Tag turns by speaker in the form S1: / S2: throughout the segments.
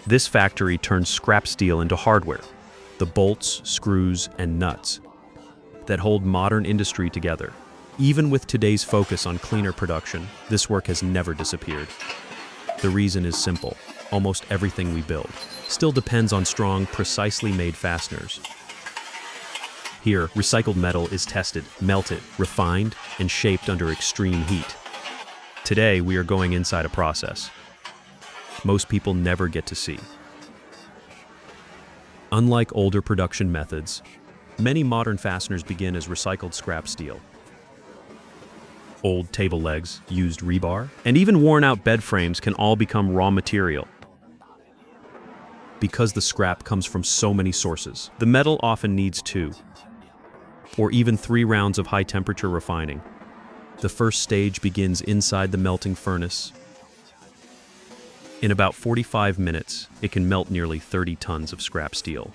S1: This factory turns scrap steel into hardware, the bolts, screws, and nuts that hold modern industry together. Even with today's focus on cleaner production, this work has never disappeared. The reason is simple. Almost everything we build still depends on strong, precisely made fasteners. Here, recycled metal is tested, melted, refined, and shaped under extreme heat. Today, we are going inside a process most people never get to see. Unlike older production methods, many modern fasteners begin as recycled scrap steel. Old table legs, used rebar, and even worn-out bed frames can all become raw material. Because the scrap comes from so many sources, the metal often needs 2 or even 3 rounds of high-temperature refining. The first stage begins inside the melting furnace. In about 45 minutes, it can melt nearly 30 tons of scrap steel.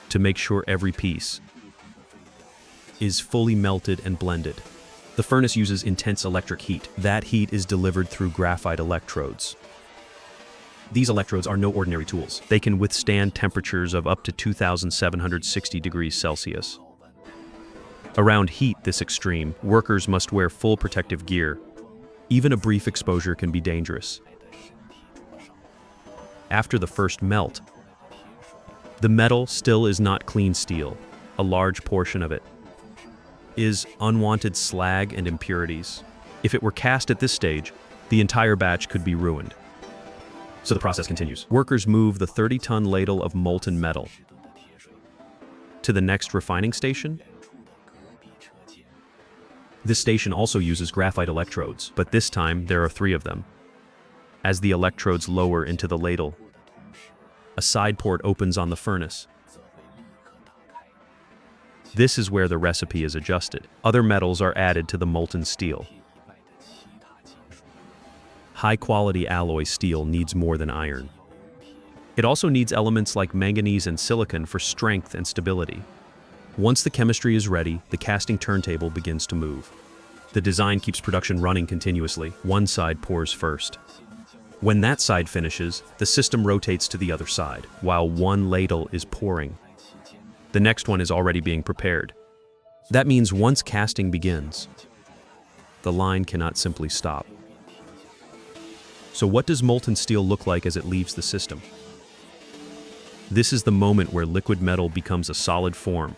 S1: To make sure every piece is fully melted and blended, the furnace uses intense electric heat. That heat is delivered through graphite electrodes. These electrodes are no ordinary tools. They can withstand temperatures of up to 2,760 degrees Celsius. Around heat this extreme, workers must wear full protective gear. Even a brief exposure can be dangerous. After the first melt, the metal still is not clean steel. A large portion of it is unwanted slag and impurities. If it were cast at this stage, the entire batch could be ruined. So the process continues. Workers move the 30-ton ladle of molten metal to the next refining station. This station also uses graphite electrodes, but this time there are 3 of them. As the electrodes lower into the ladle, a side port opens on the furnace. This is where the recipe is adjusted. Other metals are added to the molten steel. High-quality alloy steel needs more than iron. It also needs elements like manganese and silicon for strength and stability. Once the chemistry is ready, the casting turntable begins to move. The design keeps production running continuously. One side pours first. When that side finishes, the system rotates to the other side, while one ladle is pouring. The next one is already being prepared. That means once casting begins, the line cannot simply stop. So what does molten steel look like as it leaves the system? This is the moment where liquid metal becomes a solid form.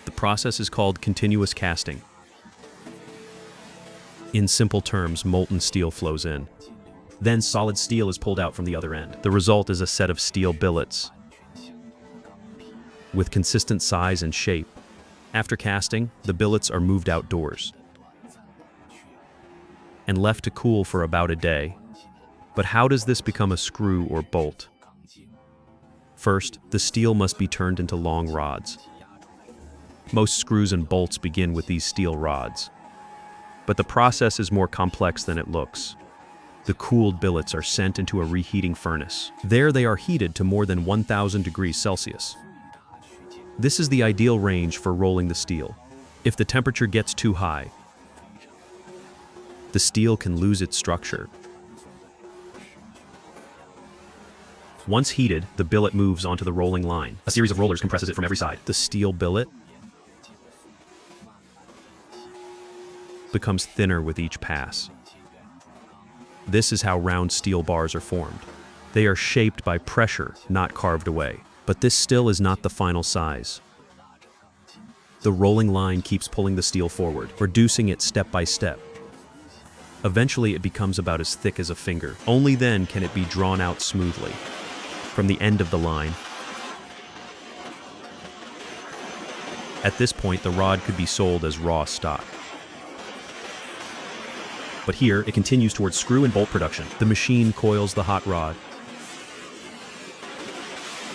S1: The process is called continuous casting. In simple terms, molten steel flows in. Then solid steel is pulled out from the other end. The result is a set of steel billets with consistent size and shape. After casting, the billets are moved outdoors and left to cool for about a day. But how does this become a screw or bolt? First, the steel must be turned into long rods. Most screws and bolts begin with these steel rods. But the process is more complex than it looks. The cooled billets are sent into a reheating furnace. There they are heated to more than 1,000 degrees Celsius. This is the ideal range for rolling the steel. If the temperature gets too high, the steel can lose its structure. Once heated, the billet moves onto the rolling line. A series of rollers compresses it from every side. The steel billet becomes thinner with each pass. This is how round steel bars are formed. They are shaped by pressure, not carved away. But this still is not the final size. The rolling line keeps pulling the steel forward, reducing it step by step. Eventually, it becomes about as thick as a finger. Only then can it be drawn out smoothly from the end of the line. At this point, the rod could be sold as raw stock. But here, it continues towards screw and bolt production. The machine coils the hot rod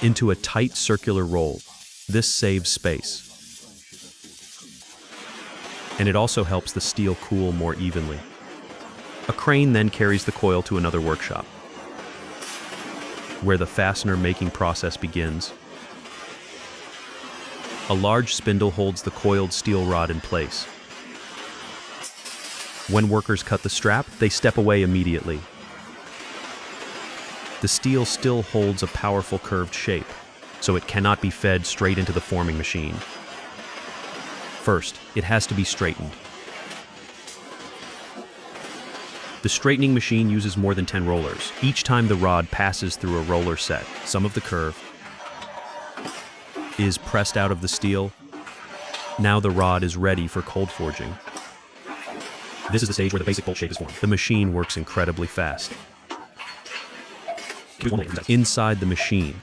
S1: into a tight circular roll. This saves space. And it also helps the steel cool more evenly. A crane then carries the coil to another workshop, where the fastener making process begins. A large spindle holds the coiled steel rod in place. When workers cut the strap, they step away immediately. the steel still holds a powerful curved shape, so it cannot be fed straight into the forming machine. First, it has to be straightened. The straightening machine uses more than 10 rollers. Each time the rod passes through a roller set, some of the curve is pressed out of the steel. Now the rod is ready for cold forging. This is the stage where the basic bolt shape is formed. The machine works incredibly fast. Inside the machine,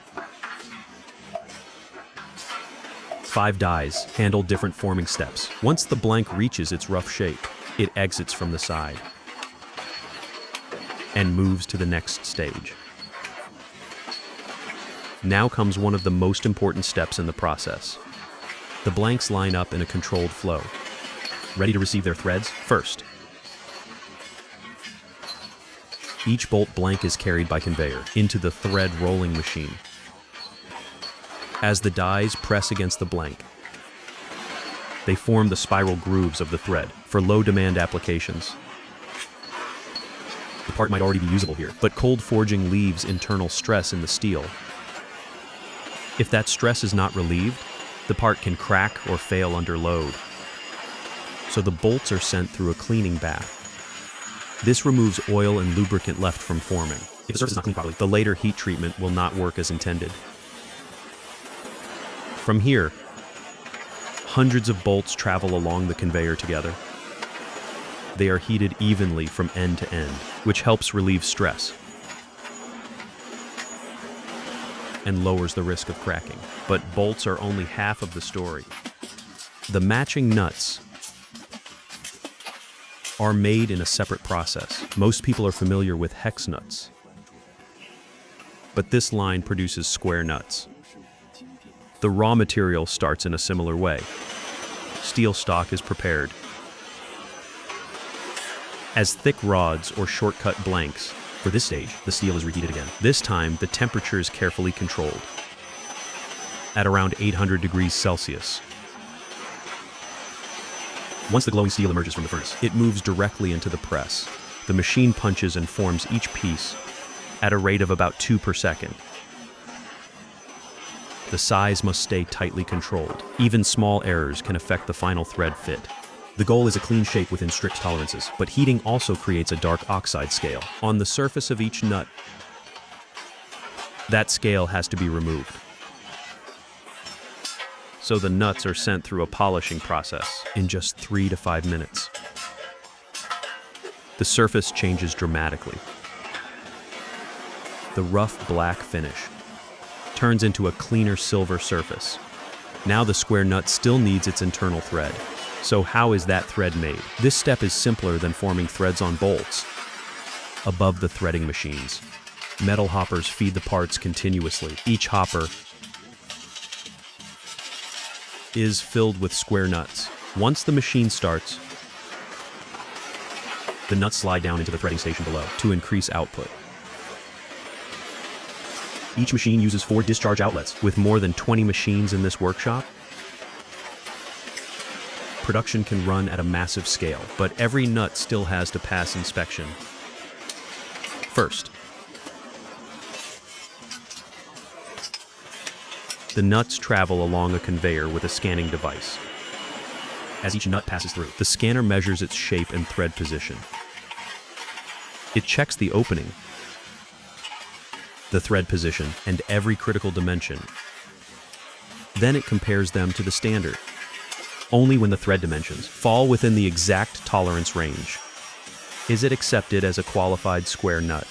S1: 5 dies handle different forming steps. Once the blank reaches its rough shape, it exits from the side and moves to the next stage. Now comes one of the most important steps in the process. The blanks line up in a controlled flow, ready to receive their threads first. Each bolt blank is carried by conveyor into the thread rolling machine. As the dies press against the blank, they form the spiral grooves of the thread for low-demand applications. The part might already be usable here, but cold forging leaves internal stress in the steel. If that stress is not relieved, the part can crack or fail under load. So the bolts are sent through a cleaning bath. This removes oil and lubricant left from forming. If the surface is not cleaned properly, the later heat treatment will not work as intended. From here, hundreds of bolts travel along the conveyor together. They are heated evenly from end to end, which helps relieve stress and lowers the risk of cracking. But bolts are only half of the story. The matching nuts are made in a separate process. Most people are familiar with hex nuts, but this line produces square nuts. The raw material starts in a similar way. Steel stock is prepared as thick rods or shortcut blanks. For this stage, the steel is reheated again. This time, the temperature is carefully controlled at around 800 degrees Celsius. Once the glowing steel emerges from the furnace, it moves directly into the press. The machine punches and forms each piece at a rate of about 2 per second. The size must stay tightly controlled. Even small errors can affect the final thread fit. The goal is a clean shape within strict tolerances, but heating also creates a dark oxide scale on the surface of each nut. That scale has to be removed. So the nuts are sent through a polishing process in just 3 to 5 minutes. The surface changes dramatically. The rough black finish turns into a cleaner silver surface. Now the square nut still needs its internal thread. So how is that thread made? This step is simpler than forming threads on bolts. Above the threading machines, metal hoppers feed the parts continuously. Each hopper is filled with square nuts. Once the machine starts, the nuts slide down into the threading station below to increase output. Each machine uses 4 discharge outlets. With more than 20 machines in this workshop, production can run at a massive scale, but every nut still has to pass inspection. First, the nuts travel along a conveyor with a scanning device. As each nut passes through, the scanner measures its shape and thread position. It checks the opening, the thread position, and every critical dimension. Then it compares them to the standard. Only when the thread dimensions fall within the exact tolerance range is it accepted as a qualified square nut.